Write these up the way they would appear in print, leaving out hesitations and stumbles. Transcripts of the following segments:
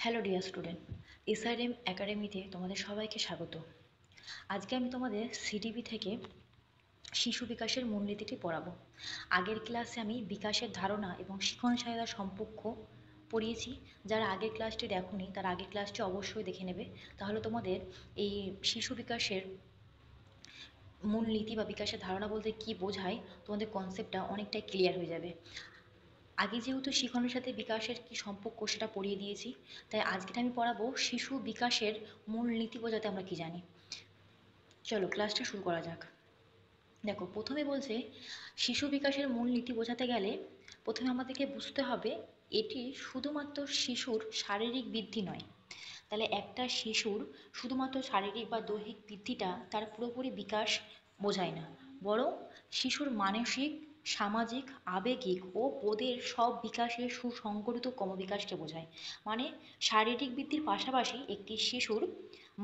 Hello dear student, SRM একাডেমিতে তোমাদের সবাইকে স্বাগত। আজকে আমি তোমাদের সিডিবি থেকে শিশু বিকাশের মূলনীতিটি পড়াবো। আগের ক্লাসে আমি বিকাশের ধারণা এবং শিখন সহায়তার সম্পর্ক পড়িয়েছি। যারা আগের ক্লাসটি দেখোনি তারা আগের ক্লাসটি অবশ্যই দেখে নেবে, তাহলে তোমাদের এই শিশু বিকাশের মূলনীতি বা বিকাশের ধারণা বলতে কী বোঝায় তোমাদের কনসেপ্টটা অনেকটাই ক্লিয়ার হয়ে যাবে। আগে যেহেতু শিখনের সাথে বিকাশের কি সম্পর্ক সেটা পড়িয়ে দিয়েছি, তাই আজকে আমি পড়াবো শিশু বিকাশের মূল নীতি বোঝাতে আমরা কি জানি। চলো ক্লাসটা শুরু করা যাক। দেখো, প্রথমে বলছে শিশু বিকাশের মূল নীতি বোঝাতে গেলে প্রথমে আমাদেরকে বুঝতে হবে এটি শুধুমাত্র শিশুর শারীরিক বৃদ্ধি নয়। তাহলে একটা শিশুর শুধুমাত্র শারীরিক বা দৈহিক বৃদ্ধিটা তার পুরোপুরি বিকাশ বোঝায় না, বরং শিশুর মানসিক, সামাজিক, আবেগিক ও বোধের সব বিকাশের সুসংগঠিত ক্রমবিকাশকে বোঝায়। মানে শারীরিক বৃদ্ধির পাশাপাশি একটি শিশুর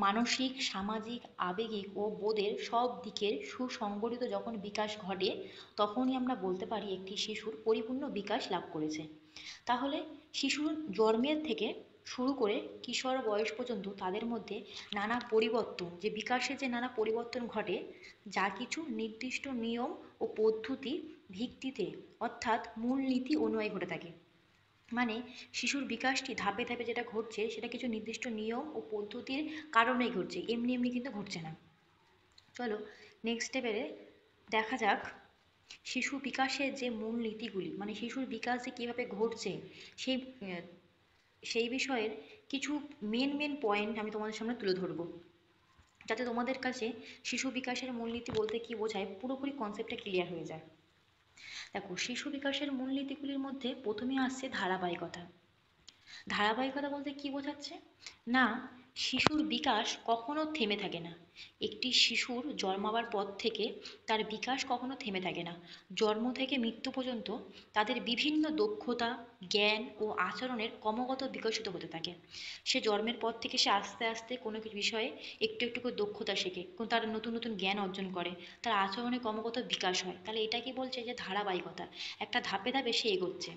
মানসিক, সামাজিক, আবেগিক ও বোধের সব দিকের সুসংগঠিত যখন বিকাশ ঘটে, তখনই আমরা বলতে পারি একটি শিশুর পরিপূর্ণ বিকাশ লাভ করেছে। তাহলে শিশুর জন্মের থেকে শুরু করে কিশোর বয়স পর্যন্ত তাদের মধ্যে নানা পরিবর্তন, যে বিকাশের যে নানা পরিবর্তন ঘটে, যা কিছু নির্দিষ্ট নিয়ম ও পদ্ধতি ভিত্তিতে অর্থাৎ মূলনীতি অনুযায়ী ঘটে থাকে। মানে শিশুর বিকাশটি ধাপে ধাপে যেটা ঘটছে সেটা কিছু নির্দিষ্ট নিয়ম ও পদ্ধতির কারণেই ঘটছে, এমনি এমনি কিন্তু ঘটছে না। চলো নেক্সট স্টেপে দেখা যাক শিশু বিকাশের যে মূল নীতিগুলি, মানে শিশুর বিকাশ যে কীভাবে ঘটছে সেই সেই বিষয়ের কিছু মেন পয়েন্ট আমি তোমাদের সামনে তুলে ধরবো, যাতে তোমাদের কাছে শিশু বিকাশের মূলনীতি বলতে কী বোঝায় পুরোপুরি কনসেপ্টটা ক্লিয়ার হয়ে যায়। দেখো, শিশু বিকাশের মূলনীতিগুলির মধ্যে প্রথমে আসছে ধারাবাহিকতা। ধারাবাহিকতা বলতে কী বোঝাচ্ছে না, শিশুর বিকাশ কখনো থেমে থাকে না। একটি শিশুর জন্মাবার পর থেকে তার বিকাশ কখনো থেমে থাকে না। জন্ম থেকে মৃত্যু পর্যন্ত তাদের বিভিন্ন দক্ষতা, জ্ঞান ও আচরণের ক্রমাগত বিকশিত হতে থাকে। সে জন্মের পর থেকে সে আস্তে আস্তে কোনো কিছু বিষয়ে একটু একটু করে দক্ষতা শেখে, তার নতুন নতুন জ্ঞান অর্জন করে, তার আচরণে ক্রমাগত বিকাশ হয়। তাহলে এটা কি বলছে যে ধারাবাহিকতা, একটা ধাপে ধাপে সে এগোচ্ছে।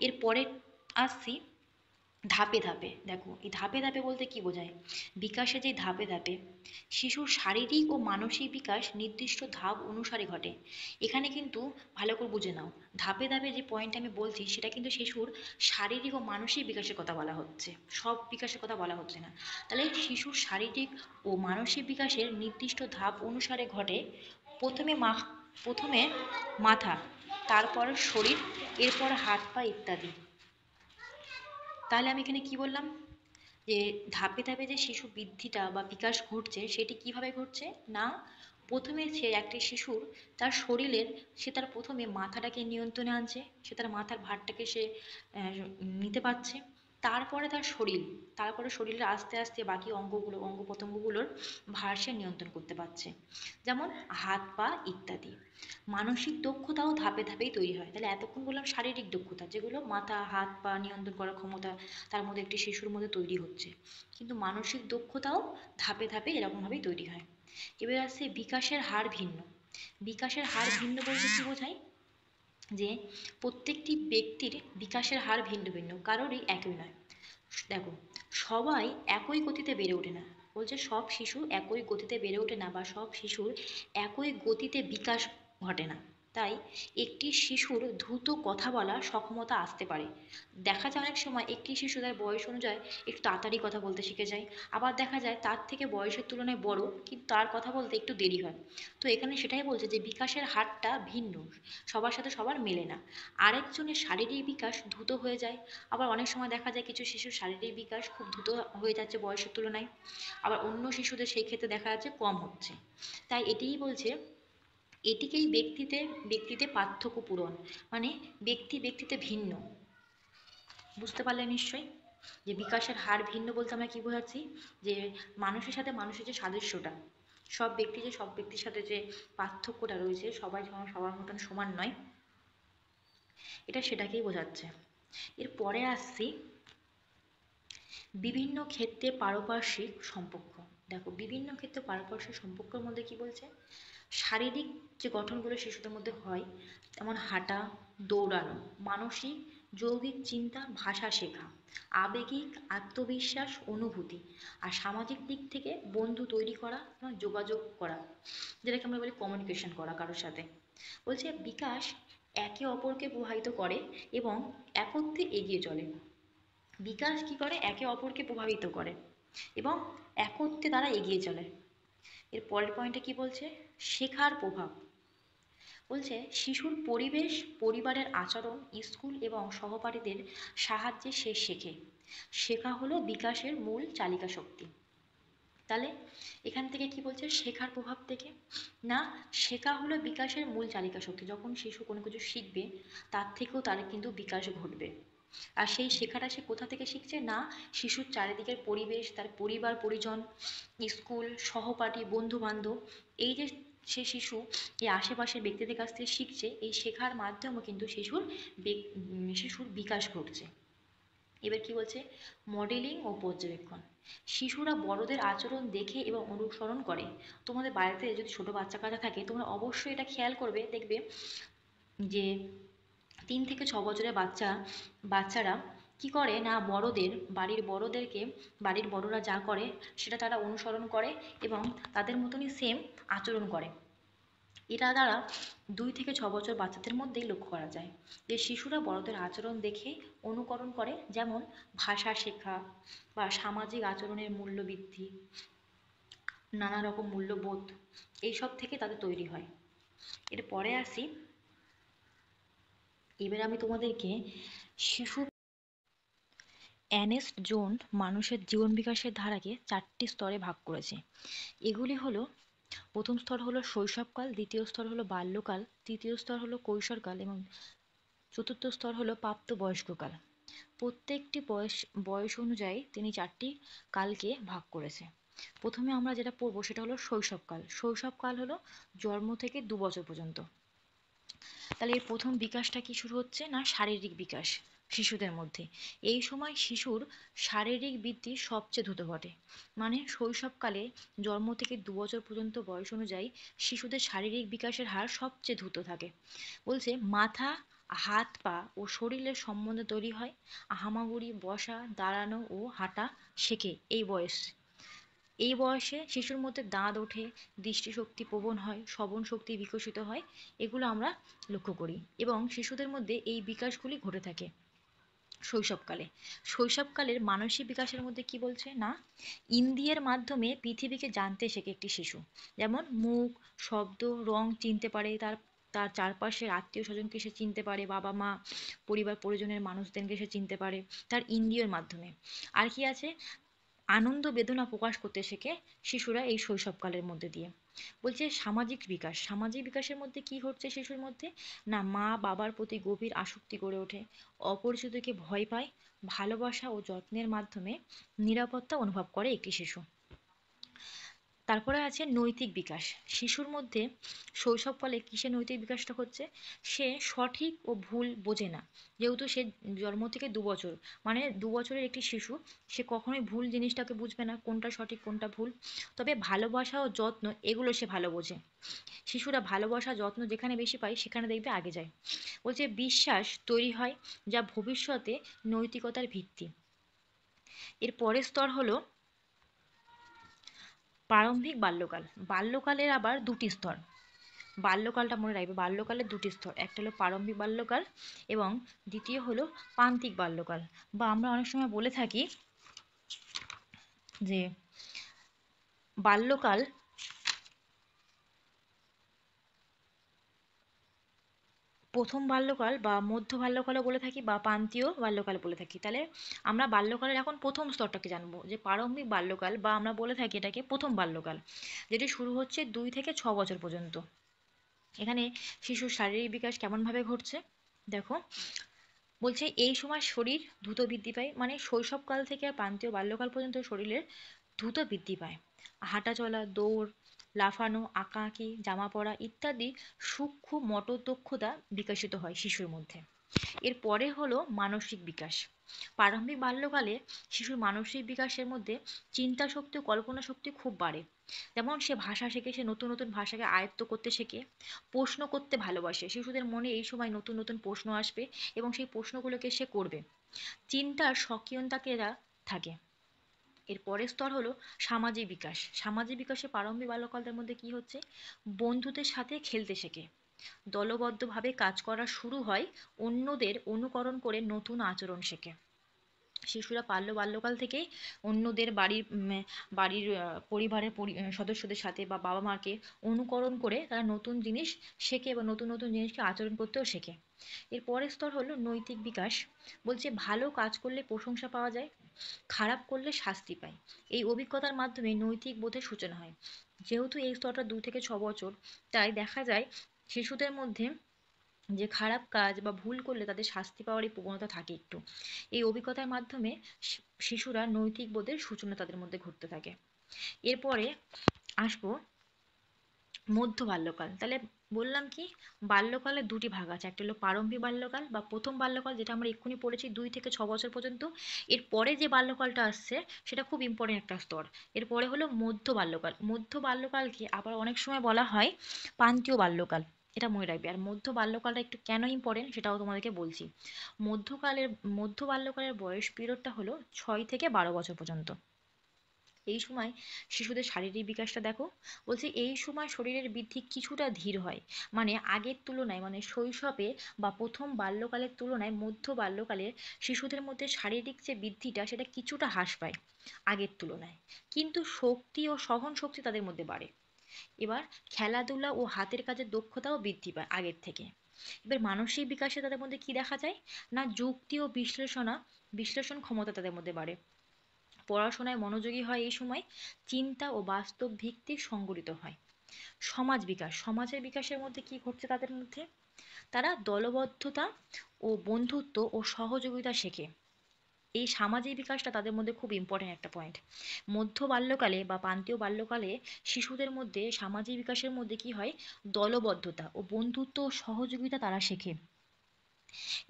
এরপরে আসছি ধাপে ধাপে। দেখো, এই ধাপে ধাপে বলতে কি বোঝায়, বিকাশে যে ধাপে ধাপে শিশুর শারীরিক ও মানসিক বিকাশ নির্দিষ্ট ধাপ অনুসারে ঘটে। এখানে কিন্তু ভালো করে বুঝে নাও, ধাপে ধাপে যে পয়েন্ট আমি বলছি সেটা কিন্তু শিশুর শারীরিক ও মানসিক বিকাশের কথা বলা হচ্ছে, সব বিকাশের কথা বলা হচ্ছে না। তাহলে শিশুর শারীরিক ও মানসিক বিকাশের নির্দিষ্ট ধাপ অনুসারে ঘটে। প্রথমে প্রথমে মাথা, তারপর শরীর, এরপর হাত পা ইত্যাদি। তাহলে আমি এখানে কি বললাম, যে ধাপে ধাপে যে শিশু বৃদ্ধিটা বা বিকাশ ঘটছে সেটি কিভাবে ঘটছে না, প্রথমে সে একটি শিশুর তার শরীরের, সে তার প্রথমে মাথাটাকে নিয়ন্ত্রণে আনছে, সে তার মাথার ভারটাকে সে নিতে পারছে। তারপরে তার শরীর, তারপরে শরীরের আস্তে আস্তে বাকি অঙ্গ প্রত্যঙ্গগুলোর ভার সে নিয়ন্ত্রণ করতে পারছে, যেমন হাত পা ইত্যাদি। মানসিক দক্ষতাও ধাপে ধাপেই তৈরি হয়। তাহলে এতক্ষণ বললাম শারীরিক দক্ষতা, যেগুলো মাথা হাত পা নিয়ন্ত্রণ করার ক্ষমতা তার মধ্যে একটি শিশুর মধ্যে তৈরি হচ্ছে, কিন্তু মানসিক দক্ষতাও ধাপে ধাপে এরকমভাবেই তৈরি হয়। এবার আসছে বিকাশের হার ভিন্ন। বিকাশের হার ভিন্ন বলতে কী বোঝায়, যে প্রত্যেকটি ব্যক্তির বিকাশের হার ভিন্ন ভিন্ন, কারোরই একই নয়। দেখো, সবাই একই গতিতে বেড়ে ওঠে না, বলছে সব শিশু একই গতিতে বেড়ে ওঠে না, বা সব শিশুর একই গতিতে বিকাশ ঘটে না। তাই একটি শিশুর দ্রুত কথা বলার সক্ষমতা আসতে পারে। দেখা যায় অনেক সময় একটি শিশু তার বয়স অনুযায়ী একটু তাড়াতাড়ি কথা বলতে শিখে যায়, আবার দেখা যায় তার থেকে বয়সের তুলনায় বড় কিন্তু তার কথা বলতে একটু দেরি হয়। তো এখানে সেটাই বলছে যে বিকাশের হারটা ভিন্ন, সবার সাথে সবার মেলে না। আরেকজনের শারীরিক বিকাশ দ্রুত হয়ে যায়, আবার অনেক সময় দেখা যায় কিছু শিশুর শারীরিক বিকাশ খুব দ্রুত হয়ে যাচ্ছে বয়সের তুলনায়, আবার অন্য শিশুদের সেই ক্ষেত্রে দেখা যাচ্ছে কম হচ্ছে। তাই এটিই বলছে, এটিকেই ব্যক্তিতে ব্যক্তিতে পার্থক্য পূরণ, মানে ব্যক্তি ব্যক্তিতে ভিন্ন। বুঝতে পারলে নিশ্চয়ই, যে বিকাশের হার ভিন্ন বলতে আমরা কী বোঝাচ্ছি, যে মানুষের সাথে মানুষের যে সাদৃশ্যটা, সব ব্যক্তি যে সব ব্যক্তির সাথে যে পার্থক্যটা রয়েছে, সবাই যেমন সবার মতন সমান নয়, এটা সেটাকেই বোঝাচ্ছে। এরপরে আসছি বিভিন্ন ক্ষেত্রে পারপার্শ্বিক সম্পর্ক। দেখো, বিভিন্ন ক্ষেত্রে পারপার্শ্বিক সম্পর্কের মধ্যে কি বলছে, শারীরিক যে গঠনগুলো শিশুদের মধ্যে হয়, যেমন হাঁটা, দৌড়ানো, মানসিক যৌগিক চিন্তা, ভাষা শেখা, আবেগিক আত্মবিশ্বাস, অনুভূতি, আর সামাজিক দিক থেকে বন্ধু তৈরি করা এবং যোগাযোগ করা, যেটাকে আমরা বলি কমিউনিকেশন করা কারোর সাথে। বলছে বিকাশ একে অপরকে প্রভাবিত করে এবং একত্রে এগিয়ে চলে। বিকাশ কি করে? একে অপরকে প্রভাবিত করে এবং একত্রে তারা এগিয়ে চলে। এর পরের পয়েন্টে কি বলছে? শেখার প্রভাব। বলছে শিশুর পরিবেশ, পরিবারের আচরণ, স্কুল এবং সহপাঠীদের সাহায্যে সে শেখে। শেখা হলো বিকাশের মূল চালিকা শক্তি। তাহলে এখান থেকে কি বলছে? শেখার প্রভাব থেকে না, শেখা হলো বিকাশের মূল চালিকা শক্তি। যখন শিশু কোনো কিছু শিখবে তার থেকেও তার কিন্তু বিকাশ ঘটবে। আর সেই শেখাটা সে কোথা থেকে শিখছে? না, শিশুর চারিদিকের পরিবেশ, তার পরিবার পরিজন, স্কুল, সহপাঠী, বন্ধু বান্ধব, এই যে সে শিশু এই আশেপাশের ব্যক্তিদের কাছ থেকে শিখছে, এই শেখার মাধ্যমেও কিন্তু শিশুর বিকাশ ঘটছে। এবার কি বলছে? মডেলিং ও পর্যবেক্ষণ। শিশুরা বড়দের আচরণ দেখে এবং অনুসরণ করে। তোমাদের বাড়িতে যদি ছোট বাচ্চা কাচ্চা থাকে তোমরা অবশ্যই এটা খেয়াল করবে, দেখবে যে 3 থেকে 6 বছরের বাচ্চারা কি করে না, বাড়ির বড়দেরকে, বাড়ির বড়রা যা করে সেটা তারা অনুসরণ করে এবং তাদের মতনই সেম আচরণ করে। এটা দ্বারা 2 থেকে 6 বছর বাচ্চাদের মধ্যেই লক্ষ্য করা যায় যে শিশুরা বড়দের আচরণ দেখে অনুকরণ করে, যেমন ভাষা শেখা বা সামাজিক আচরণের মূল্য বৃদ্ধি, নানা রকম মূল্যবোধ, এইসব থেকে তাদের তৈরি হয়। এর পরে আসি, এবার আমি তোমাদেরকে শিশু অ্যানেস্ট জোন মানুষের জীবন বিকাশের ধারাকে 4টি স্তরে ভাগ করেছে। এগুলি হলো, প্রথম স্তর হলো শৈশবকাল, দ্বিতীয় স্তর হলো বাল্যকাল, তৃতীয় স্তর হলো কৈশোরকাল এবং চতুর্থ স্তর হলো প্রাপ্তবয়স্ককাল। প্রত্যেকটি বয়স অনুযায়ী তিনি 4টি কালকে ভাগ করেছে। প্রথমে আমরা যেটা পড়বো সেটা হলো শৈশবকাল। শৈশবকাল হলো জন্ম থেকে 2 বছর পর্যন্ত। তাহলে এর প্রথম বিকাশটা কি শুরু হচ্ছে না, শারীরিক বিকাশ শিশুদের মধ্যে। এই সময় শিশুর শারীরিক বৃদ্ধি সবচেয়ে দ্রুত ঘটে। মানে শৈশবকালে জন্ম থেকে 2 বছর পর্যন্ত বয়স অনুযায়ী শিশুদের শারীরিক বিকাশের হার সবচেয়ে দ্রুত থাকে। বলছে মাথা, হাত পা ও শরীরের সম্বন্ধে তৈরি হয়, হামাগুড়ি, বসা, দাঁড়ানো ও হাঁটা শেখে এই বয়সে শিশুর মধ্যে দাঁত ওঠে, দৃষ্টিশক্তি প্রবণ হয়, শ্রবণ শক্তি বিকশিত হয়, এগুলো আমরা লক্ষ্য করি এবং শিশুদের মধ্যে এই বিকাশগুলি ঘটে থাকে শৈশবকালে। শৈশবকালের মানসিক বিকাশের মধ্যে কি বলছে না, ইন্দ্রিয়ের মাধ্যমে পৃথিবীকে জানতে শেখে একটি শিশু। যেমন মুখ, শব্দ, রং চিনতে পারে, তার তার চারপাশের আত্মীয় স্বজনকে সে চিনতে পারে, বাবা মা, পরিবার পরিজনের মানুষদেরকে সে চিনতে পারে তার ইন্দ্রিয়ের মাধ্যমে। আর কি আছে? আনন্দ বেদনা প্রকাশ করতে শেখে শিশুরা এই শৈশবকালের মধ্যে দিয়ে। বলছে সামাজিক বিকাশ। সামাজিক বিকাশের মধ্যে কি ঘটছে শিশুর মধ্যে না, মা বাবার প্রতি গভীর আসক্তি গড়ে ওঠে, অপরিচিতকে ভয় পায়, ভালোবাসা ও যত্নের মাধ্যমে নিরাপত্তা অনুভব করে একটি শিশু। তারপরে আছে নৈতিক বিকাশ। শিশুর মধ্যে শৈশবকালে কিসের নৈতিক বিকাশটা হচ্ছে? সে সঠিক ও ভুল বোঝে না। যেহেতু সে জন্ম থেকে 2 বছর, মানে 2 বছরের একটি শিশু, সে কখনোই ভুল জিনিসটাকে বুঝবে না, কোনটা সঠিক কোনটা ভুল। তবে ভালোবাসা ও যত্ন এগুলো সে ভালো বোঝে। শিশুরা ভালোবাসা যত্ন যেখানে বেশি পায় সেখানে দেখবে আগে যায়। বলছে বিশ্বাস তৈরি হয় যা ভবিষ্যতে নৈতিকতার ভিত্তি। এর পরের স্তর হলো প্রারম্ভিক বাল্যকাল। বাল্যকালের আবার 2টি স্তর। বাল্যকালটা মনে রাখবে, বাল্যকালের 2টি স্তর, একটা হলো প্রারম্ভিক বাল্যকাল এবং দ্বিতীয় হলো প্রান্তিক বাল্যকাল। বা আমরা অনেক সময় বলে থাকি যে বাল্যকাল, প্রথম বাল্যকাল বা মধ্য বাল্যকালও বলে থাকি বা প্রান্তীয় বাল্যকাল বলে থাকি। তাহলে আমরা বাল্যকালের এখন প্রথম স্তরটাকে জানবো, যে প্রারম্ভিক বাল্যকাল বা আমরা বলে থাকি এটাকে প্রথম বাল্যকাল, যেটি শুরু হচ্ছে 2 থেকে 6 বছর পর্যন্ত। এখানে শিশুর শারীরিক বিকাশ কেমনভাবে ঘটছে দেখো। বলছে এই সময় শরীর দ্রুত বৃদ্ধি পায়, মানে শৈশবকাল থেকে প্রান্তীয় বাল্যকাল পর্যন্ত শরীরের দ্রুত বৃদ্ধি পায়। হাঁটা চলা, দৌড়, লাফানো, আঁকাআঁকি, জামা পরা ইত্যাদি সূক্ষ্ম মোটর দক্ষতা বিকশিত হয় শিশুর মধ্যে। এরপরে হলো মানসিক বিকাশ। প্রারম্ভিক বাল্যকালে শিশুর মানসিক বিকাশের মধ্যে চিন্তা শক্তি ও কল্পনা শক্তি খুব বাড়ে। যেমন সে ভাষা শেখে, সে নতুন নতুন ভাষাকে আয়ত্ত করতে শেখে, প্রশ্ন করতে ভালোবাসে। শিশুদের মনে এই সময় নতুন নতুন প্রশ্ন আসবে এবং সেই প্রশ্নগুলোকে সে করবে। চিন্তার সক্রিয়তাকেরা থাকে। এর পরের স্তর হলো সামাজিক বিকাশ। সামাজিক বিকাশে প্রারম্ভিক বাল্যকালদের মধ্যে কি হচ্ছে, বন্ধুদের সাথে খেলতে শেখে, দলবদ্ধভাবে কাজ করা শুরু হয়, অন্যদের অনুকরণ করে নতুন আচরণ শেখে। শিশুরা বাল্যকাল থেকেই অন্যদের বাড়ির পরিবারের সদস্যদের সাথে বা বাবা মাকে অনুকরণ করে তারা নতুন জিনিস শেখে এবং নতুন নতুন জিনিসকে আচরণ করতেও শেখে। এর পরের স্তর হলো নৈতিক বিকাশ। বলছে ভালো কাজ করলে প্রশংসা পাওয়া যায়, খারাপ করলে শাস্তি পায়। এই অভিজ্ঞতার মাধ্যমে নৈতিক বোধের সূচনা হয়। যেহেতু এই স্তরটা 2 থেকে 6 বছর, তাই দেখা যায় শিশুদের মধ্যে যে খারাপ কাজ বা ভুল করলে তাদের শাস্তি পাওয়ার এই প্রবণতা থাকে একটু। এই অভিজ্ঞতার মাধ্যমে শিশুরা নৈতিক বোধের সূচনা তাদের মধ্যে ঘটতে থাকে। এরপরে আসবো মধ্য বাল্যকাল। তাহলে বললাম কি, বাল্যকালে 2টি ভাগ আছে, একটা হলো প্রারম্ভিক বাল্যকাল বা প্রথম বাল্যকাল, যেটা আমরা এক্ষুনি পড়েছি 2 থেকে 6 বছর পর্যন্ত। এরপরে যে বাল্যকালটা আসছে সেটা খুব ইম্পর্টেন্ট একটা স্তর। এরপরে হলো মধ্য বাল্যকাল। মধ্য বাল্যকালকে আবার অনেক সময় বলা হয় প্রান্তীয় বাল্যকাল, এটা মনে রাখবে। আর মধ্য বাল্যকালটা একটু কেন ইম্পর্টেন্ট সেটাও তোমাদেরকে বলছি। মধ্যকালের মধ্য বাল্যকালের বয়স পিরিয়ডটা হলো 6 থেকে 12 বছর পর্যন্ত। এই সময় শিশুদের শারীরিক বিকাশটা দেখো। বলছে এই সময় শরীরের বৃদ্ধি কিছুটা ধীর হয়, মানে আগের তুলনায়, মানে শৈশবে বা প্রথম বাল্যকালের তুলনায় মধ্য বাল্যকালে শিশুদের মধ্যে শারীরিক যে বৃদ্ধিটা সেটা কিছুটা হ্রাস পায় আগের তুলনায়, কিন্তু শক্তি ও সহন শক্তি তাদের মধ্যে বাড়ে। এবার খেলাধুলা ও হাতের কাজের দক্ষতাও বৃদ্ধি পায় আগের থেকে। এবার মানসিক বিকাশে তাদের মধ্যে কি দেখা যায়, না যুক্তি ও বিশ্লেষণ ক্ষমতা তাদের মধ্যে বাড়ে, পড়াশোনায় মনোযোগী হয় এই সময়, চিন্তা ও বাস্তব ভিত্তিক সংগঠিত হয়। সমাজ বিকাশ, সমাজের বিকাশের মধ্যে কি ঘটছে তাদের মধ্যে, তারা দলবদ্ধতা ও বন্ধুত্ব ও সহযোগিতা শেখে। এই সামাজিক বিকাশটা তাদের মধ্যে খুব ইম্পর্টেন্ট একটা পয়েন্ট। মধ্য বাল্যকালে বা প্রান্তীয় বাল্যকালে শিশুদের মধ্যে সামাজিক বিকাশের মধ্যে কি হয়, দলবদ্ধতা ও বন্ধুত্ব ও সহযোগিতা তারা শেখে।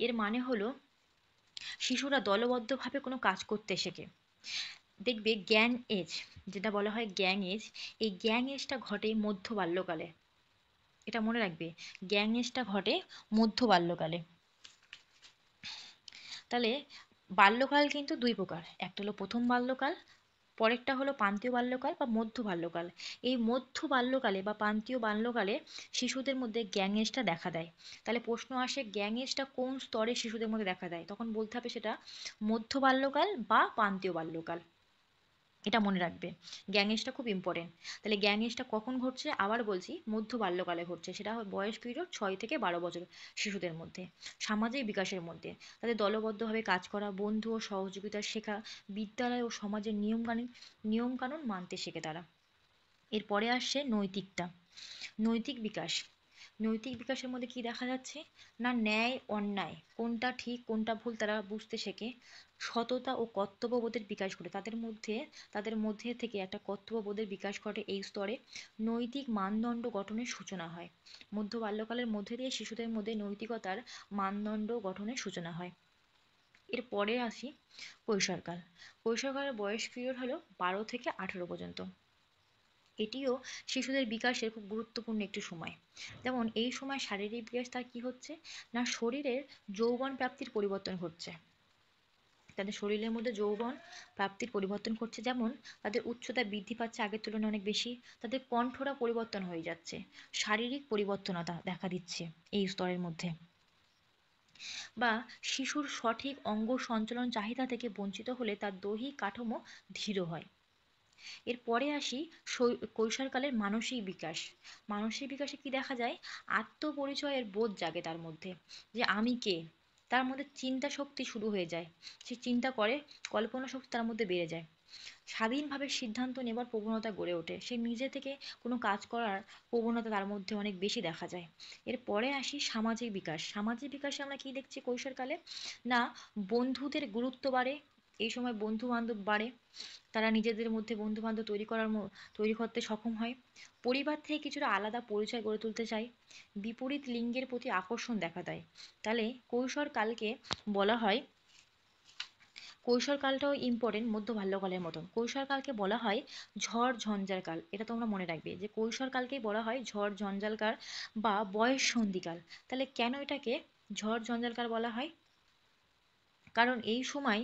এর মানে হলো শিশুরা দলবদ্ধভাবে কোনো কাজ করতে শেখে। দেখবে গ্যাং এজ, যেটা বলা হয় গ্যাং এজ, এই গ্যাং এজটা ঘটে মধ্য বাল্যকালে। এটা মনে রাখবে, গ্যাং এজটা ঘটে মধ্য বাল্যকালে। তাহলে বাল্যকাল কিন্তু 2 প্রকার, একটা হলো প্রথম বাল্যকাল, পরেরটা হলো প্রান্তীয় বাল্যকাল বা মধ্য বাল্যকাল। এই মধ্য বাল্যকালে বা প্রান্তীয় বাল্যকালে শিশুদের মধ্যে গ্যাং এজটা দেখা দেয়। তাহলে প্রশ্ন আসে গ্যাং এজটা কোন স্তরে শিশুদের মধ্যে দেখা দেয়, তখন বলতে হবে সেটা মধ্য বাল্যকাল বা প্রান্তীয় বাল্যকাল। এটা মনে রাখবে, গ্যাং এজটা খুব ইম্পর্টেন্ট। তাহলে গ্যাং এজটা কখন ঘটছে, আবার বলছি মধ্য বাল্যকালে ঘটছে, সেটা বয়স পিরিয়ড 6 থেকে 12 বছর শিশুদের মধ্যে। সামাজিক বিকাশের মধ্যে তাদের দলবদ্ধভাবে কাজ করা, বন্ধু ও সহযোগিতা শেখা, বিদ্যালয় ও সমাজের নিয়ম কানুন মানতে শেখে তারা। এরপরে আসছে নৈতিকতা, নৈতিক বিকাশ। নৈতিক বিকাশের মধ্যে কি দেখা যাচ্ছে, না ন্যায় অন্যায় কোনটা ঠিক কোনটা ভুল তারা বুঝতে শেখে, সততা ও কর্তব্যবোধের বিকাশ ঘটে তাদের মধ্যে থেকে একটা কর্তব্যবোধের বিকাশ ঘটে এই স্তরে। নৈতিক মানদণ্ড গঠনের সূচনা হয়। মধ্য বাল্যকালের মধ্যে দিয়ে শিশুদের মধ্যে নৈতিকতার মানদণ্ড গঠনের সূচনা হয়। এরপরে আসি কৈশোরকাল। কৈশোরকালের বয়স পিরিয়ড হলো 12 থেকে 18 পর্যন্ত। এটিও শিশুদের বিকাশের খুব গুরুত্বপূর্ণ একটি সময়। যেমন এই সময় শারীরিক বিকাশ তার কি হচ্ছে, না শরীরের যৌবন প্রাপ্তির পরিবর্তন ঘটছে, তাদের শরীরের মধ্যে যৌবন প্রাপ্তির পরিবর্তন ঘটছে। যেমন তাদের উচ্চতা বৃদ্ধি পাচ্ছে আগের তুলনায় অনেক বেশি, তাদের কণ্ঠটা পরিবর্তন হয়ে যাচ্ছে, শারীরিক পরিবর্তনতা দেখা দিচ্ছে এই স্তরের মধ্যে। বা শিশুর সঠিক অঙ্গ সঞ্চালন চাহিদা থেকে বঞ্চিত হলে তার দৈহিক কাঠামো ধীর হয়। এরপরে আসি কৈশোরকালের মানসিক বিকাশ। মানসিক বিকাশে কি দেখা যায়, আত্মপরিচয়ের বোধ জাগে তার মধ্যে, যে আমি কে, তার মধ্যে চিন্তা শক্তি শুরু হয়ে যায়, সে চিন্তা করে, কল্পনা শক্তি তার মধ্যে বেড়ে যায়, স্বাধীনভাবে সিদ্ধান্ত নেবার প্রবণতা গড়ে ওঠে, সে নিজে থেকে কোনো কাজ করার প্রবণতা তার মধ্যে অনেক বেশি দেখা যায়। এরপরে আসি সামাজিক বিকাশ। সামাজিক বিকাশে আমরা কি দেখছি কৈশোরকালে, না বন্ধুদের গুরুত্ব বাড়ে, এই সময় বন্ধু বান্ধব বাড়ে, তারা নিজেদের মধ্যে বন্ধু বান্ধব তৈরি করতে সক্ষম হয়। পরিবার থেকে কিছুটা আলাদা পরিচয় গড়ে তুলতে চায়। বিপরীত লিঙ্গের প্রতি আকর্ষণ দেখা দেয়। তাহলে কৈশোরকালকে বলা হয়, কৈশোরকালটাও ইম্পর্টেন্ট মধ্য বাল্যকালের মতন। কৈশোরকালকে বলা হয় ঝড় ঝঞ্ঝার কাল। এটা তোমরা মনে রাখবে যে কৈশোরকালকেই বলা হয় ঝড় ঝঞ্ঝাল কাল বা বয়স সন্ধিকাল। তাহলে কেন এটাকে ঝড় ঝঞ্ঝাল কাল বলা হয়? কারণ এই সময়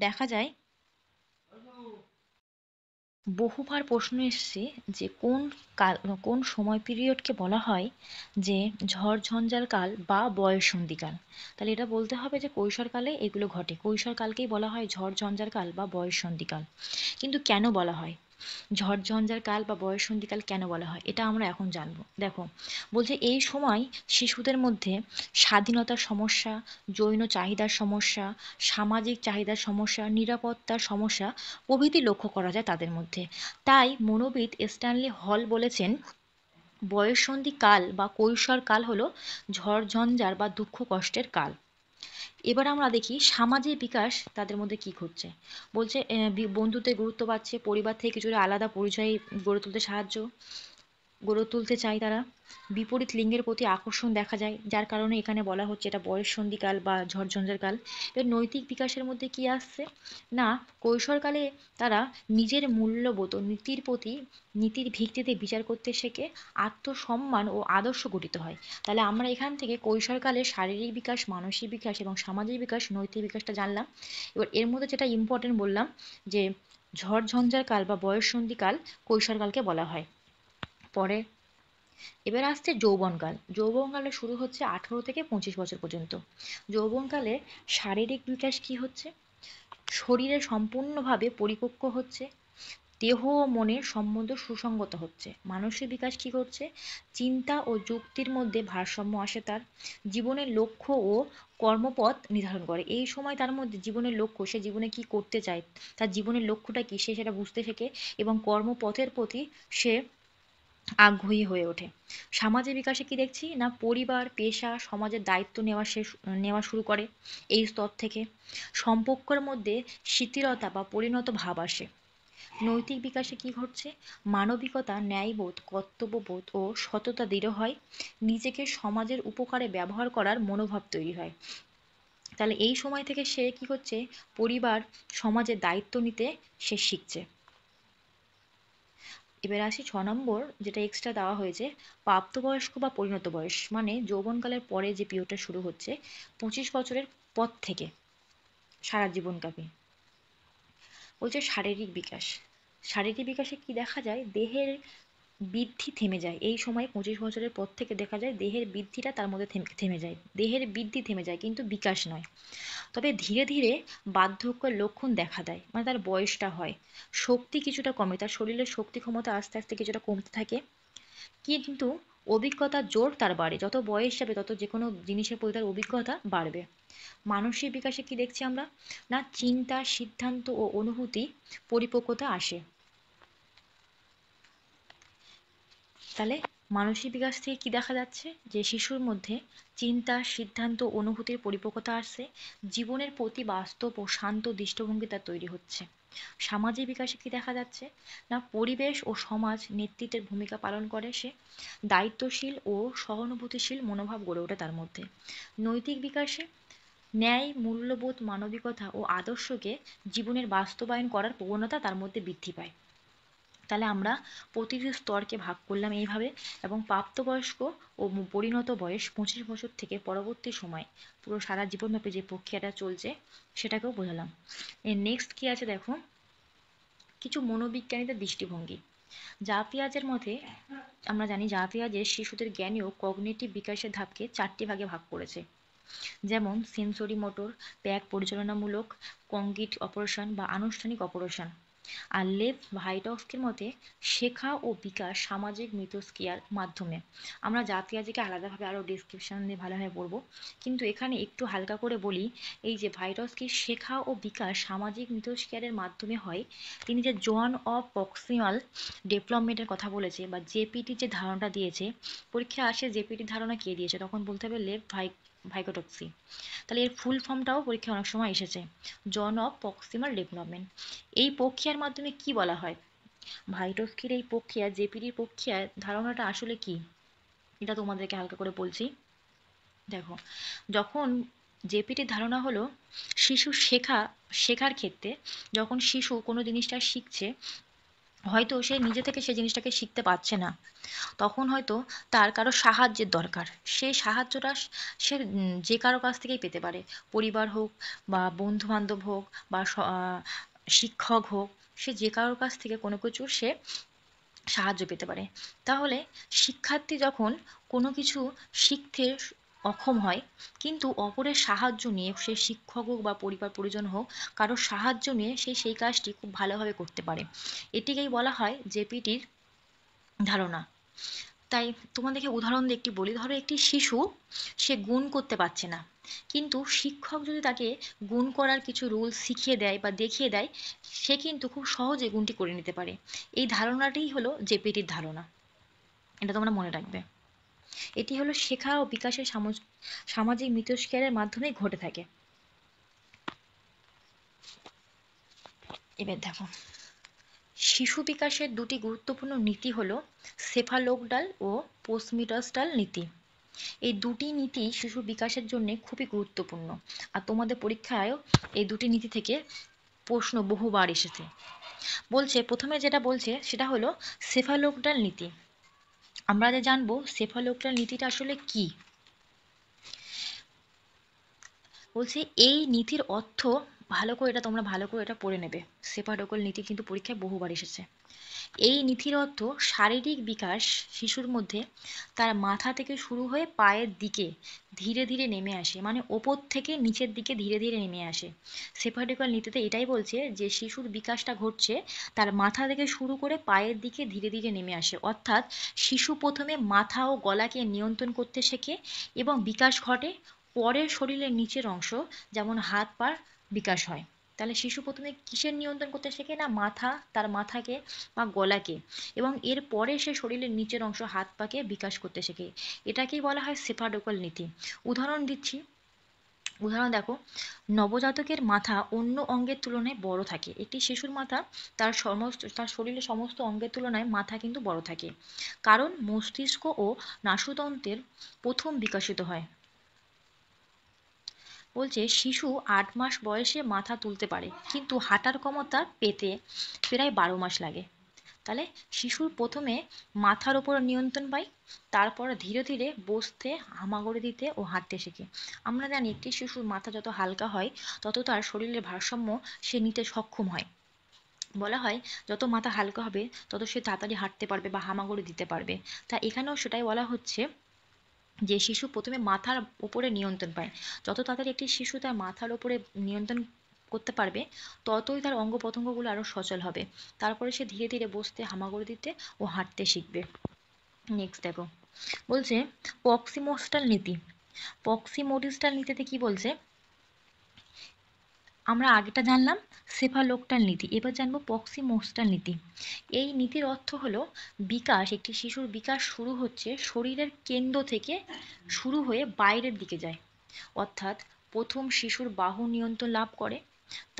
দেখা যায়, বহুবার প্রশ্ন এসছে যে কাল কোন সময় পিরিয়ডকে বলা হয় যে ঝড় ঝঞ্ঝার কাল বা বয়ঃসন্ধিকাল। তাহলে এটা বলতে হবে যে কৈশোরকালে এগুলো ঘটে, কৈশোরকালকেই বলা হয় ঝড় ঝঞ্ঝার কাল বা বয়ঃসন্ধিকাল। কিন্তু কেন বলা হয় ঝড় ঝঞ্ঝার কাল বা বয়ঃসন্ধিকাল, কেন বলা হয় এটা আমরা এখন জানবো। দেখো, বলছে এই সময় শিশুদের মধ্যে স্বাধীনতার সমস্যা, যৌন চাহিদার সমস্যা, সামাজিক চাহিদার সমস্যা, নিরাপত্তার সমস্যা প্রভৃতি লক্ষ্য করা যায় তাদের মধ্যে। তাই মনোবিদ স্ট্যানলি হল বলেছেন, বয়ঃসন্ধি কাল বা কৈশোর কাল হলো ঝড় ঝঞ্ঝার বা দুঃখ কষ্টের কাল। এবার আমরা দেখি সামাজিক বিকাশ তাদের মধ্যে কি ঘটছে। বলছে বন্ধুত্বের গুরুত্ব পাচ্ছে, পরিবার থেকে কিছুটা আলাদা পরিচয় গড়ে তুলতে চায় তারা। বিপরীত লিঙ্গের প্রতি আকর্ষণ দেখা যায়, যার কারণে এখানে বলা হচ্ছে এটা বয়ঃসন্ধিকাল বা ঝড়ঝঞ্ঝার কাল। এর নৈতিক বিকাশের মধ্যে কি আসছে না, কৈশোরকালে তারা নিজের মূল্যবোধ ও নীতির ভিত্তিতে বিচার করতে শেখে, আত্মসম্মান ও আদর্শ গঠিত হয়। তাহলে আমরা এখান থেকে কৈশোরকালে শারীরিক বিকাশ, মানসিক বিকাশ এবং সামাজিক বিকাশ, নৈতিক বিকাশটা জানলাম। এবার এর মধ্যে যেটা ইম্পর্টেন্ট বললাম যে ঝড় ঝঞ্ঝার কাল বা বয়ঃসন্ধিকাল কৈশোরকালকে বলা হয়। পরে এবার আসছে যৌবনকাল। যৌবনকালে শুরু হচ্ছে 18 থেকে 25 বছর পর্যন্ত। যৌবনকালে শারীরিক বিকাশ কি হচ্ছে, শরীরে সম্পূর্ণভাবে পরিপক্ক হচ্ছে, দেহ ও মনের সম্বন্ধ সুসংগত হচ্ছে। মানসিক বিকাশ কি করছে, চিন্তা ও যুক্তির মধ্যে ভারসাম্য আসে তার, জীবনের লক্ষ্য ও কর্মপথ নির্ধারণ করে। এই সময় তার মধ্যে জীবনের লক্ষ্য, সে জীবনে কি করতে চায়, তার জীবনের লক্ষ্যটা কি, সে সেটা বুঝতে শেখে এবং কর্মপথের প্রতি সে আগ্রহী হয়ে ওঠে। সামাজিক বিকাশে কি দেখছি না, পরিবার, পেশা, সমাজের দায়িত্ব নেওয়া শুরু করে এই স্তর থেকে। সম্পর্কের মধ্যে শিথিলতা বা পরিণত ভাব আসে। নৈতিক বিকাশে কি ঘটছে, মানবিকতা, ন্যায়বোধ, কর্তব্যবোধ ও সততা দৃঢ় হয়, নিজেকে সমাজের উপকারে ব্যবহার করার মনোভাব তৈরি হয়। তাহলে এই সময় থেকে সে কি করছে, পরিবার, সমাজের দায়িত্ব নিতে সে শিখছে। এবার আসি 6 নম্বর, যেটা এক্সট্রা দেওয়া হয়েছে, প্রাপ্তবয়স্ক বা পরিণত বয়স, মানে যৌবনকালের পরে যে পিরিয়ডটা শুরু হচ্ছে 25 বছরের পর থেকে সারা জীবনব্যাপী। বলছে শারীরিক বিকাশ। শারীরিক বিকাশে কি দেখা যায়, দেহের বৃদ্ধি থেমে যায়। এই সময় 25 বছরের পর থেকে দেখা যায় দেহের বৃদ্ধিটা তার মধ্যে থেমে যায়, দেহের বৃদ্ধি থেমে যায় কিন্তু বিকাশ নয়। তবে ধীরে ধীরে বার্ধক্যের লক্ষণ দেখা দেয়, মানে তার বয়সটা হয়, শক্তি কিছুটা কমে, তার শরীরের শক্তি ক্ষমতা আস্তে আস্তে কিছুটা কমতে থাকে, কিন্তু অভিজ্ঞতার জোর তার বাড়ে। যত বয়স যাবে তত যে কোনো জিনিসের প্রতি তার অভিজ্ঞতা বাড়বে। মানসিক বিকাশে কি দেখছি আমরা না, চিন্তা, সিদ্ধান্ত ও অনুভূতি পরিপক্কতা আসে। তাহলে মানসিক বিকাশ থেকে কি দেখা যাচ্ছে, যে শিশুর মধ্যে চিন্তা, সিদ্ধান্ত, অনুভূতির পরিপক্কতা আসছে, জীবনের প্রতি বাস্তব ও শান্ত দৃষ্টিভঙ্গি তার তৈরি হচ্ছে। সামাজিক বিকাশে কি দেখা যাচ্ছে না, পরিবেশ ও সমাজ নেতৃত্বের ভূমিকা পালন করে সে, দায়িত্বশীল ও সহানুভূতিশীল মনোভাব গড়ে ওঠে তার মধ্যে। নৈতিক বিকাশে ন্যায়, মূল্যবোধ, মানবিকতা ও আদর্শকে জীবনের বাস্তবায়ন করার প্রবণতা তার মধ্যে বৃদ্ধি পায়। তাহলে আমরা প্রতিটি স্তরকে ভাগ করলাম এইভাবে, এবং প্রাপ্তবয়স্ক ও পরিণত বয়স 25 বছর থেকে পরবর্তী সময় পুরো সারা জীবনব্যাপী যে প্রক্রিয়াটা চলছে সেটাকেও বোঝালাম। এর নেক্সট কি আছে দেখো, কিছু মনোবিজ্ঞানীদের দৃষ্টিভঙ্গি। পিয়াজের মতে আমরা জানি পিয়াজের শিশুদের জ্ঞানীয় কগনিটিভ বিকাশের ধাপকে 4টি ভাগে ভাগ করেছে, যেমন সেন্সরি মোটর, প্যাক পরিচালনামূলক, কংক্রিট অপারেশন বা আনুষ্ঠানিক অপারেশন। আর লেভ ভাইটস্কির মতে শেখা ও বিকাশ সামাজিক মিথস্ক্রিয়ার মাধ্যমে। আমরা জাতিয়াজিকে আলাদাভাবে আরও ডিসক্রিপশন দিয়ে ভালোভাবে পড়বো, কিন্তু এখানে একটু হালকা করে বলি, এই যে ভাইটস্কির শেখা ও বিকাশ সামাজিক মিথস্ক্রিয়ার মাধ্যমে হয়, তিনি যে জোন অফ প্রক্সিমাল ডেভেলপমেন্টের কথা বলেছে বা জেপিটি যে ধারণাটা দিয়েছে, পরীক্ষায় আসে জেপিটির ধারণা কে দিয়েছে, তখন বলতে হবে লেভ ভাইকোটক্সি। তাহলে এর ফুল ফর্মটাও পরীক্ষায় অনেক সময় এসেছে, জন অফ প্রক্সিমাল ডেভেলপমেন্ট। এই প্রক্রিয়ার মাধ্যমে কি বলা হয়? ভাইকোটস্কির এই প্রক্রিয়া, জেপিডির প্রক্রিয়ার ধারণাটা আসলে কি, এটা তোমাদেরকে হালকা করে বলছি। দেখো, যখন জেপিটির ধারণা হলো শিশু শেখার ক্ষেত্রে যখন শিশু কোনো জিনিসটা শিখছে, হয়তো সে নিজে থেকে সেই জিনিসটাকে শিখতে পারছে না, তখন হয়তো তার কারো সাহায্যের দরকার। সেই সাহায্যটা সে যে কারো কাছ থেকেই পেতে পারে, পরিবার হোক বা বন্ধু বান্ধব হোক বা শিক্ষক হোক, সে যে কারোর কাছ থেকে কোনো কিছু সে সাহায্য পেতে পারে। তাহলে শিক্ষার্থী যখন কোনো কিছু শিখতে অক্ষম হয়, কিন্তু অপরের সাহায্য নিয়ে, সে শিক্ষক হোক বা পরিবার পরিজন হোক, কারোর সাহায্য নিয়ে সে সেই কাজটি খুব ভালোভাবে করতে পারে। এটিকেই বলা হয় জেপিটির ধারণা। তাই তোমাদেরকে উদাহরণ দিয়ে একটি বলি। ধরো একটি শিশু, সে গুণ করতে পারছে না, কিন্তু শিক্ষক যদি তাকে গুণ করার কিছু রুলস শিখিয়ে দেয় বা দেখিয়ে দেয়, সে কিন্তু খুব সহজে গুণটি করে নিতে পারে। এই ধারণাটাই হলো জেপিটির ধারণা, এটা তোমরা মনে রাখবে। এটি হলো শেখা ও বিকাশের সামাজিক মিথস্ক্রিয়ার মাধ্যমে ঘটে থাকে। এবার দেখো, শিশু বিকাশের দুটি গুরুত্বপূর্ণ নীতি হলো সেফালোগডাল ও পোস্টমিটাস্টাল নীতি। এই দুটি নীতি শিশু বিকাশের জন্য খুবই গুরুত্বপূর্ণ, আর তোমাদের পরীক্ষায়ও এই দুটি নীতি থেকে প্রশ্ন বহুবার এসেছে। বলছে, প্রথমে যেটা বলছে সেটা হলো সেফালোগডাল নীতি। আমরা যে জানবো সেফালোগডাল নীতিটা আসলে কি। বলছে এই নীতির অর্থ, ভালো করে এটা পড়ে নেবে। সেফালোগডাল নীতি কিন্তু পরীক্ষায় বহুবার এসেছে। এই নীতির অর্থ শারীরিক বিকাশ শিশুর মধ্যে তার মাথা থেকে শুরু হয়ে পায়ের দিকে ধীরে ধীরে নেমে আসে, মানে ওপর থেকে নিচের দিকে ধীরে ধীরে নেমে আসে। সেফালোগডাল নীতিতে এটাই বলছে যে শিশুর বিকাশটা ঘটছে তার মাথা থেকে শুরু করে পায়ের দিকে ধীরে ধীরে নেমে আসে, অর্থাৎ শিশু প্রথমে মাথা ও গলাকে নিয়ন্ত্রণ করতে শেখে এবং বিকাশ ঘটে, পরে শরীরের নিচের অংশ যেমন হাত পার বিকাশ হয়। তাহলে শিশু প্রথমে কিসের নিয়ন্ত্রণ করতে শেখে না, তার মাথাকে বা গলাকে, এবং এর পরে সে শরীরের নিচের অংশ হাত পাকে বিকাশ করতে শেখে। এটাকেই বলা হয় সেফালোগডাল নীতি। উদাহরণ দিচ্ছি, উদাহরণ দেখো, নবজাতকের মাথা অন্য অঙ্গের তুলনায় বড় থাকে। একটি শিশুর মাথা তার শরীরের সমস্ত অঙ্গের তুলনায় মাথা কিন্তু বড় থাকে, কারণ মস্তিষ্ক ও নাসুতন্ত্রের প্রথম বিকশিত হয়। বলছে শিশু 8 মাস বয়সে মাথা তুলতে পারে, কিন্তু হাঁটার ক্ষমতা পেতে প্রায় 12 মাস লাগে। তাহলে শিশুর প্রথমে মাথার ওপর নিয়ন্ত্রণ পায়, তারপর ধীরে ধীরে বসতে, হামাগুড়ি দিতে ও হাঁটতে শেখে। আমরা জানি একটি শিশুর মাথা যত হালকা হয় তত তার শরীরের ভারসাম্য সে নিতে সক্ষম হয়। বলা হয় যত মাথা হালকা হবে তত সে তাড়াতাড়ি হাঁটতে পারবে বা হামাগুড়ি দিতে পারবে। তা এখানেও সেটাই বলা হচ্ছে যে শিশু প্রথমে মাথার উপরে নিয়ন্ত্রণ পায়। যত তাড়াতাড়ি একটি শিশু তার মাথার উপরে নিয়ন্ত্রণ করতে পারবে, ততই তার অঙ্গ প্রত্যঙ্গগুলো আরো সচল হবে। তারপরে সে ধীরে ধীরে বসতে, হামাগুড়ি দিতে ও হাঁটতে শিখবে। নেক্সট দেখো, বলছে প্রক্সিমোস্টাল নীতি। প্রক্সিমোডিস্টাল নীতিতে কি বলছে, আমরা আগেটা জানলাম সেফালোগডাল নীতি, এবার জানবো প্রক্সিমোস্টাল নীতি। এই নীতির অর্থ হলো একটি শিশুর বিকাশ শুরু হচ্ছে শরীরের কেন্দ্র থেকে শুরু হয়ে বাইরের দিকে যায়। অর্থাৎ প্রথম শিশুর বাহু নিয়ন্ত্রণ লাভ করে,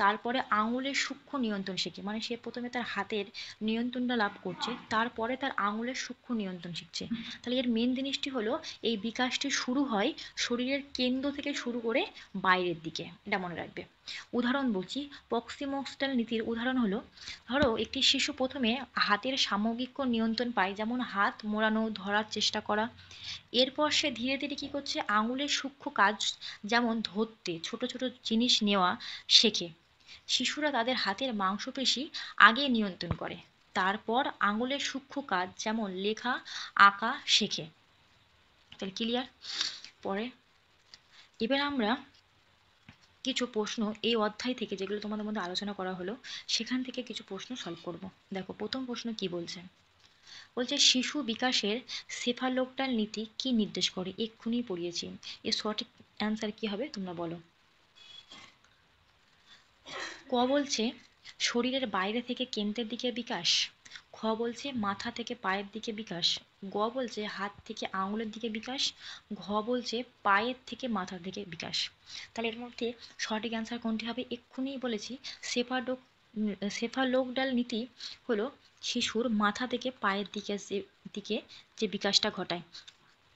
তারপরে আঙুলের সূক্ষ্ম নিয়ন্ত্রণ শেখে, মানে সে প্রথমে তার হাতের নিয়ন্ত্রণটা লাভ করছে, তারপরে তার আঙুলের সূক্ষ্ম নিয়ন্ত্রণ শিখছে। তাহলে এর মেন জিনিসটি হলো এই বিকাশটি শুরু হয় শরীরের কেন্দ্র থেকে শুরু করে বাইরের দিকে, এটা মনে রাখবে। উদাহরণ বলছি, প্রক্সিমোস্টাল নীতির উদাহরণ হলো, ধরো একটি শিশু প্রথমে হাতের সামগ্রিক নিয়ন্ত্রণ পায়, যেমন হাত মোড়ানো, ধরার চেষ্টা করা। এরপর সে ধীরে ধীরে কি করছে, আঙুলের সূক্ষ্ম কাজ যেমন ধরতে, ছোট ছোট জিনিস নেওয়া শেখে। শিশুরা তাদের হাতের মাংসপেশি আগে নিয়ন্ত্রণ করে, তারপর আঙুলের সূক্ষ্ম কাজ যেমন লেখা, আঁকা শেখে। তাহলে ক্লিয়ার? পরে এবার আমরা কিছু প্রশ্ন এই অধ্যায় থেকে, যেগুলো তোমাদের মধ্যে আলোচনা করা হলো, সেখান থেকে কিছু প্রশ্ন সলভ করব। দেখো প্রথম প্রশ্ন কি বলছে, বলছে শিশু বিকাশের সেফালোগডাল নীতি কি নির্দেশ করে, এক্ষুনি পড়িয়েছি। এর সঠিক অ্যান্সার কি হবে তোমরা বলো। ক বলছে শরীরের বাইরে থেকে কেন্দ্রের দিকে বিকাশ। খ বলছে মাথা থেকে পায়ের দিকে বিকাশ। গ বলছে হাত থেকে আঙুলের দিকে বিকাশ। ঘ বলছে পায়ের থেকে মাথার দিকে বিকাশ। তাহলে এর মধ্যে সঠিক অ্যান্সার কোনটি হবে? এক্ষুনি বলেছি, সেফালোগডাল নীতি হলো শিশুর মাথা থেকে পায়ের দিকে যে বিকাশটা ঘটায়।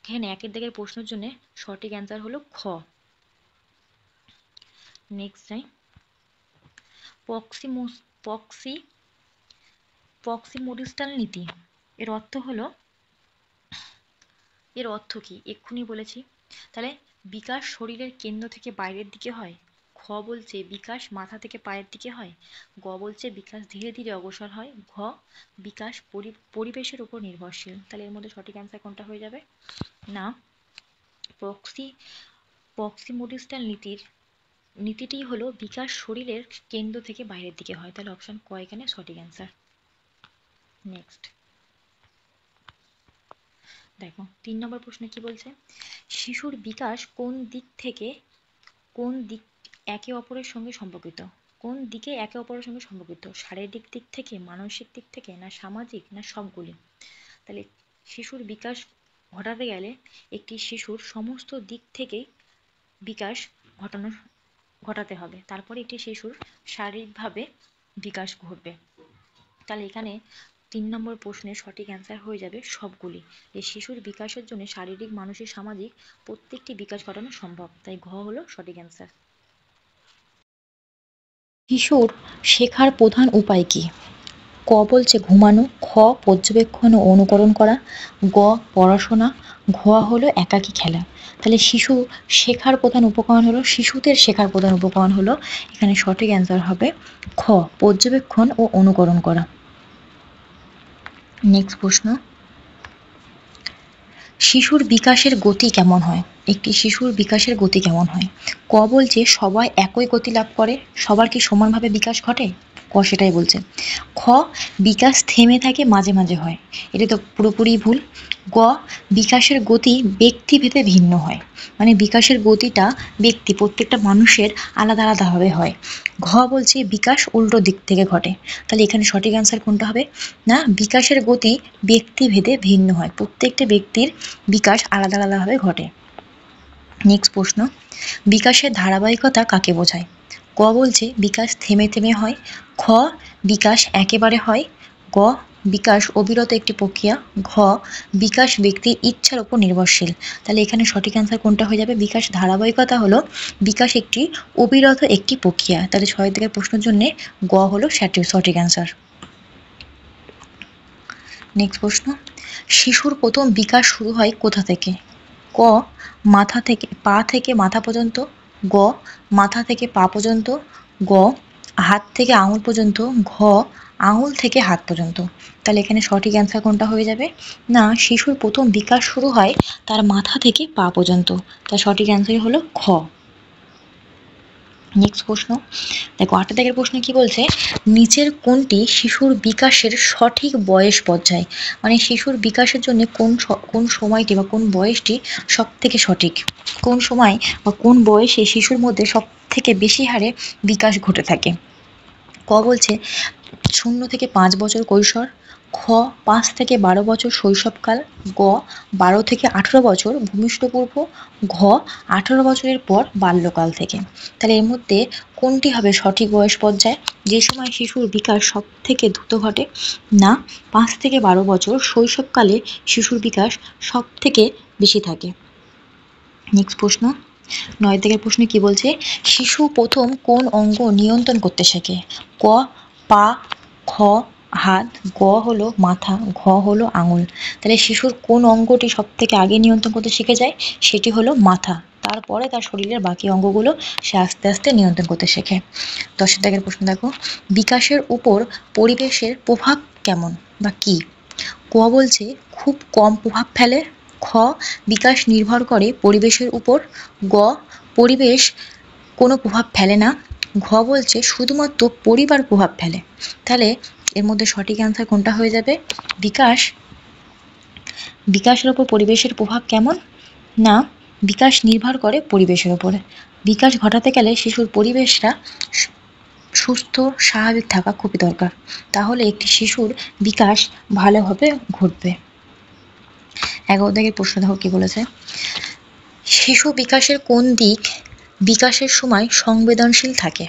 এখানে একের দিকের প্রশ্নের জন্য সঠিক অ্যান্সার হলো খ। নেক্সট যাই। প্রক্সিমোডিস্টাল নীতি এর অর্থ কি? এক্ষুনি বলেছি। তাহলে বিকাশ শরীরের কেন্দ্র থেকে বাইরের দিকে হয়। খ বলছে বিকাশ মাথা থেকে পায়ের দিকে হয়। গ বলছে বিকাশ ধীরে ধীরে অগ্রসর হয়। ঘ বিকাশ পরিবেশের উপর নির্ভরশীল। তাহলে এর মধ্যে সঠিক অ্যান্সার কোনটা হয়ে যাবে? না, প্রক্সিমোডিস্টাল নীতিটি হলো বিকাশ শরীরের কেন্দ্র থেকে বাইরের দিকে হয়। তাহলে অপশন ক এখানে সঠিক অ্যান্সার। নেক্সট দেখো 3 নম্বর প্রশ্ন কি বলছে? শিশুর বিকাশ কোন দিক একে অপরের সঙ্গে সম্পর্কিত? কোন দিকে একে অপরের সঙ্গে সম্পর্কিত? শারীরিক দিক থেকে, মানসিক দিক থেকে, না সামাজিক, না সবগুলি? তাহলে শিশুর বিকাশ ঘটাতে গেলে একটি শিশুর সমস্ত দিক থেকেই বিকাশ ঘটাতে হবে, তারপরে একটি শিশুর শারীরিকভাবে বিকাশ ঘটবে। তাহলে এখানে 3 নম্বর প্রশ্নের সঠিক অ্যান্সার হয়ে যাবে সবগুলি। যে শিশুর বিকাশের জন্য শারীরিক, মানসিক, সামাজিক প্রত্যেকটি বিকাশ ঘটানো সম্ভব। তাই ঘ হলো সঠিক অ্যান্সার। শিশুর শেখার প্রধান উপায় কি? ক বলছে ঘুমানো। খ পর্যবেক্ষণ ও অনুকরণ করা। গ পড়াশোনা। ঘ হলো একাকী খেলা। তাহলে শিশুদের শেখার প্রধান উপকরণ হলো এখানে সঠিক অ্যান্সার হবে খ পর্যবেক্ষণ ও অনুকরণ করা। নেক্সট প্রশ্ন, শিশুর বিকাশের গতি কেমন হয়? একটি শিশুর বিকাশের গতি কেমন হয়? ক বলছে সবাই একই গতি লাভ করে। সবার কি সমানভাবে বিকাশ ঘটে? ক সেটাই বলছে। খ বিকাশ থেমে থাকে, মাঝে মাঝে হয়। এটা তো পুরোপুরি ভুল। গ বিকাশের গতি ব্যক্তিভেদে ভিন্ন হয়, মানে বিকাশের গতিটা প্রত্যেকটা মানুষের আলাদা আলাদাভাবে হয়। ঘ বলছে বিকাশ উল্টো দিক থেকে ঘটে। তাহলে এখানে সঠিক অ্যান্সার কোনটা হবে? না, বিকাশের গতি ব্যক্তিভেদে ভিন্ন হয়, প্রত্যেকটা ব্যক্তির বিকাশ আলাদা আলাদাভাবে ঘটে। নেক্সট প্রশ্ন, বিকাশের ধারাবাহিকতা কাকে বোঝায়? ক বলছে বিকাশ থেমে থেমে হয়। খ বিকাশ একেবারে হয়। গ বিকাশ অবিরত একটি প্রক্রিয়া। ঘ বিকাশ ব্যক্তির ইচ্ছার উপর নির্ভরশীল। তাহলে এখানে সঠিক অ্যান্সার কোনটা হয়ে যাবে? বিকাশ ধারাবাহিকতা হলো বিকাশ একটি অবিরত একটি প্রক্রিয়া। তাহলে 6 থেকে প্রশ্নের জন্য গ হলো সঠিক অ্যান্সার। নেক্সট প্রশ্ন, শিশুর প্রথম বিকাশ শুরু হয় কোথা থেকে? ক পা থেকে মাথা পর্যন্ত। গ মাথা থেকে পা পর্যন্ত। গ হাত থেকে আঙুল পর্যন্ত। ঘ আঙুল থেকে হাত পর্যন্ত। তাহলে এখানে সঠিক অ্যান্সার কোনটা হয়ে যাবে? না, শিশুর প্রথম বিকাশ শুরু হয় তার মাথা থেকে পা পর্যন্ত। তার সঠিক অ্যান্সারই হলো খ। নেক্সট প্রশ্ন দেখো 8 দাগের প্রশ্ন কি বলছে? নিচের কোনটি শিশুর বিকাশের সঠিক বয়স পর্যায়? মানে শিশুর বিকাশের জন্য কোন সময়টি বা কোন বয়সটি সব থেকে সঠিক? কোন সময় বা কোন বয়সে শিশুর মধ্যে সব থেকে বেশি হারে বিকাশ ঘটে থাকে? ক বলছে 0 থেকে 5 বছর কৈশোর। খ 5 থেকে 12 বছর শৈশবকাল। গ 12 থেকে 18 বছর ভূমিষ্ঠপূর্ব। ঘ 18 বছরের পর বাল্যকাল থেকে। তাহলে এর মধ্যে কোনটি হবে সঠিক বয়স পর্যায়, যে সময় শিশুর বিকাশ সব থেকে দ্রুত ঘটে? না, 5 থেকে 12 বছর শৈশবকালে শিশুর বিকাশ সব থেকে বেশি থাকে। নেক্সট প্রশ্ন 9 থেকে প্রশ্ন কি বলছে? শিশু প্রথম কোন অঙ্গ নিয়ন্ত্রণ করতে শেখে? ক পা। খ হাত। গ হলো মাথা। ঘ হলো আঙুল। তাহলে শিশুর কোন অঙ্গটি সব থেকে আগে নিয়ন্ত্রণ করতে শিখে যায়? সেটি হলো মাথা। তারপরে তার শরীরের বাকি অঙ্গগুলো সে আস্তে আস্তে নিয়ন্ত্রণ করতে শেখে। 10 দাগের প্রশ্ন দেখো, বিকাশের উপর পরিবেশের প্রভাব কেমন বা কি? ক বলছে খুব কম প্রভাব ফেলে। খ বিকাশ নির্ভর করে পরিবেশের উপর। গ পরিবেশ কোনো প্রভাব ফেলে না। ঘ বলছে শুধুমাত্র পরিবার প্রভাব ফেলে। তাহলে এর মধ্যে সঠিক অ্যান্সার কোনটা হয়ে যাবে? বিকাশের উপর পরিবেশের প্রভাব কেমন? না, বিকাশ নির্ভর করে পরিবেশের উপরে। বিকাশ ঘটাতে গেলে শিশুর পরিবেশটা সুস্থ স্বাভাবিক থাকা খুবই দরকার, তাহলে একটি শিশুর বিকাশ ভালোভাবে ঘটবে। 11 দাগের প্রশ্ন দেখো কি বলেছে, শিশু বিকাশের কোন দিক বিকাশের সময় সংবেদনশীল থাকে?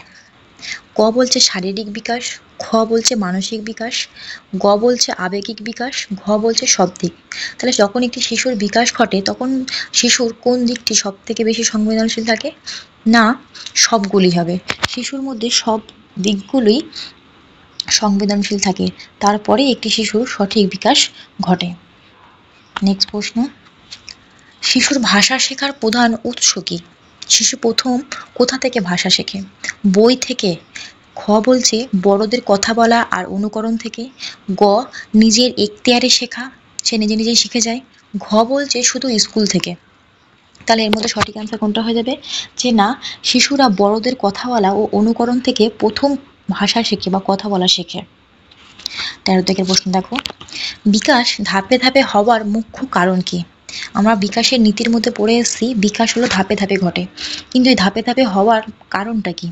ক বলছে শারীরিক বিকাশ, খ বলছে মানসিক বিকাশ, গ বলছে আবেগিক বিকাশ, ঘ বলছে সব দিক। তাহলে যখন একটি শিশুর বিকাশ ঘটে তখন শিশুর কোন দিকটি সব থেকে বেশি সংবেদনশীল থাকে? না, সবগুলি হবে। শিশুর মধ্যে সব দিকগুলোই সংবেদনশীল থাকে, তারপরে একটি শিশুর সঠিক বিকাশ ঘটে। নেক্সট প্রশ্ন, শিশুর ভাষা শেখার প্রধান উৎস কি? শিশু প্রথম কোথা থেকে ভাষা শেখে? বই থেকে, খ বলছে বড়দের কথা বলা আর অনুকরণ থেকে, গ নিজের এখতিয়ারে শেখা, সে নিজে নিজেই শিখে যায়, ঘ বলছে শুধু স্কুল থেকে। তাহলে এর মধ্যে সঠিক অ্যান্সার কোনটা হয়ে যাবে, যে না, শিশুরা বড়দের কথা বলা ও অনুকরণ থেকে প্রথম ভাষা শেখে বা কথা বলা শেখে। 13 দাগের প্রশ্ন দেখো, বিকাশ ধাপে ধাপে হওয়ার মুখ্য কারণ কি? আমরা বিকাশের নীতির মধ্যে পড়ে এসেছি বিকাশ হলো ধাপে ধাপে ঘটে, কিন্তু এই ধাপে ধাপে হওয়ার কারণটা কি?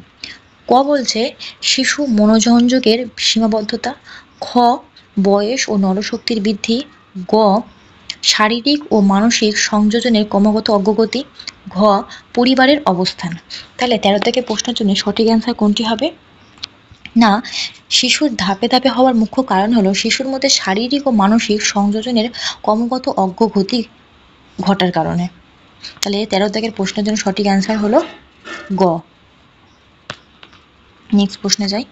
ক বলছে শিশু মনোসংযোগের সীমাবদ্ধতা, খ বয়স ও নরশক্তির বৃদ্ধি, গ শারীরিক ও মানসিক সংযোজনের ক্রমাগত অগ্রগতি, ঘ পরিবারের অবস্থান। তাহলে 13 থেকে প্রশ্নের জন্য সঠিক অ্যান্সার কোনটি হবে? না, শিশুর ধাপে ধাপে হওয়ার মুখ্য কারণ হলো শিশুর মধ্যে শারীরিক ও মানসিক সংযোজনের ক্রমাগত অগ্রগতি ঘটার কারণে। তাহলে 13 দাগের প্রশ্নের জন্য সঠিক অ্যান্সার হলো গ। নেক্সট প্রশ্নে যাই,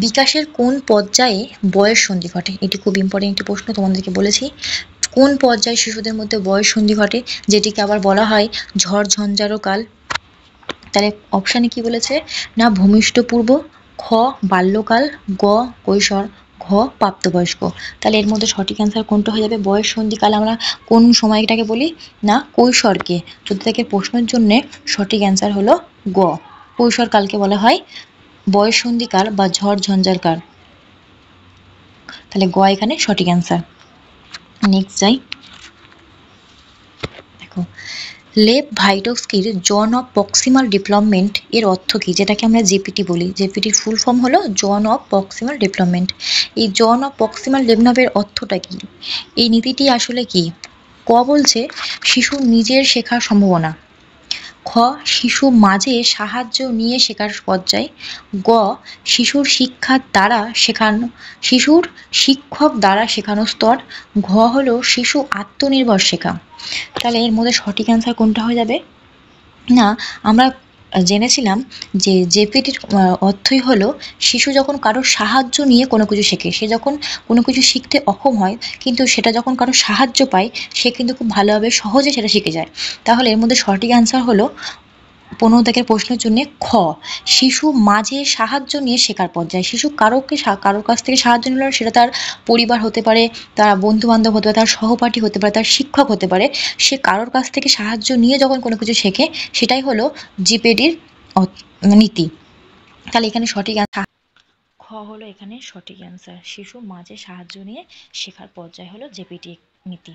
বিকাশের কোন পর্যায়ে বয়স সন্ধি ঘটে? এটি খুব ইম্পর্টেন্ট একটি প্রশ্ন, তোমাদেরকে বলেছি কোন পর্যায়ে শিশুদের মধ্যে বয়স সন্ধি ঘটে, যেটিকে আবার বলা হয় ঝড় ঝঞ্ঝারো কাল। তাহলে অপশানে কি বলেছে, না ভূমিষ্ঠ পূর্ব, খ বাল্যকাল, গ কৈশোর, ঘ প্রাপ্তবয়স্ক। তাহলে এর মধ্যে সঠিক অ্যান্সার কোনটা হয়ে যাবে? বয়স সন্ধিকাল আমরা কোন সময়টাকে বলি? না কৈশোরকে। 14 থেকে প্রশ্নের জন্য সঠিক অ্যান্সার হলো গ, কৈশোরকালকে বলা হয় বয়স সন্ধিকাল বা ঝড় ঝঞ্ঝার কাল। তাহলে গ এখানে সঠিক অ্যান্সার। নেক্সট যাই, দেখো লেভ-ভাইটস্কির জোন অফ প্রক্সিমাল ডেভেলপমেন্ট এর অর্থ কি? যেটাকে আমরা জেপিটি বলি, জেপিটির ফুল ফর্ম হলো জোন অফ প্রক্সিমাল ডেভেলপমেন্ট। এই জোন অফ প্রক্সিমাল ডেভেলপমেন্টের অর্থটা কি? এই নীতিটি আসলে কি? ক বলছে শিশুর নিজের শেখার সম্ভাবনা, খ শিশু মাঝে সাহায্য নিয়ে শেখার পর্যায়, গ শিশুর শিক্ষার দ্বারা শেখানো, শিশুর শিক্ষক দ্বারা শেখানো স্তর, ঘ হলো শিশু আত্মনির্ভর শেখা। তাহলে এর মধ্যে সঠিক অ্যান্সার কোনটা হয়ে যাবে? না, আমরা জেনেছিলাম যে জেপিটির অর্থই হলো শিশু যখন কারোর সাহায্য নিয়ে কোনো কিছু শেখে, সে যখন কোনো কিছু শিখতে অক্ষম হয় কিন্তু সেটা যখন কারোর সাহায্য পায় সে কিন্তু খুব ভালোভাবে সহজে সেটা শিখে যায়। তাহলে এর মধ্যে সঠিক অ্যান্সার হলো 15 দাগের প্রশ্নের জন্য খ শিশু মাঝে সাহায্য নিয়ে শেখার পর্যায়ে। শিশু কারোর কাছ থেকে সাহায্য নিল, সেটা তার পরিবার হতে পারে, তার বন্ধু বান্ধব হতে পারে, তার সহপাঠী হতে পারে, তার শিক্ষক হতে পারে, সে কারোর কাছ থেকে সাহায্য নিয়ে যখন কোনো কিছু শেখে সেটাই হলো জিপিডির নীতি। তাহলে এখানে সঠিক খ হলো এখানে সঠিক অ্যান্সার, শিশু মাঝে সাহায্য নিয়ে শেখার পর্যায় হলো জেপিটি নীতি।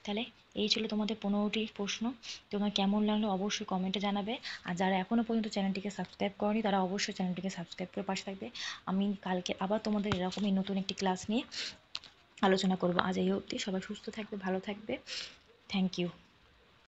তাহলে এই ছিল তোমাদের 15টি প্রশ্ন। তোমার কেমন লাগলো অবশ্যই কমেন্টে জানাবে, আর যারা এখনো পর্যন্ত চ্যানেলটিকে সাবস্ক্রাইব করনি তারা অবশ্যই চ্যানেলটিকে সাবস্ক্রাইব করে পাশে থাকবে। আমি কালকে আবার তোমাদের এরকমই নতুন একটি ক্লাস নিয়ে আলোচনা করব। আজ এই অবধি, সবাই সুস্থ থাকবে, ভালো থাকবে। Thank you.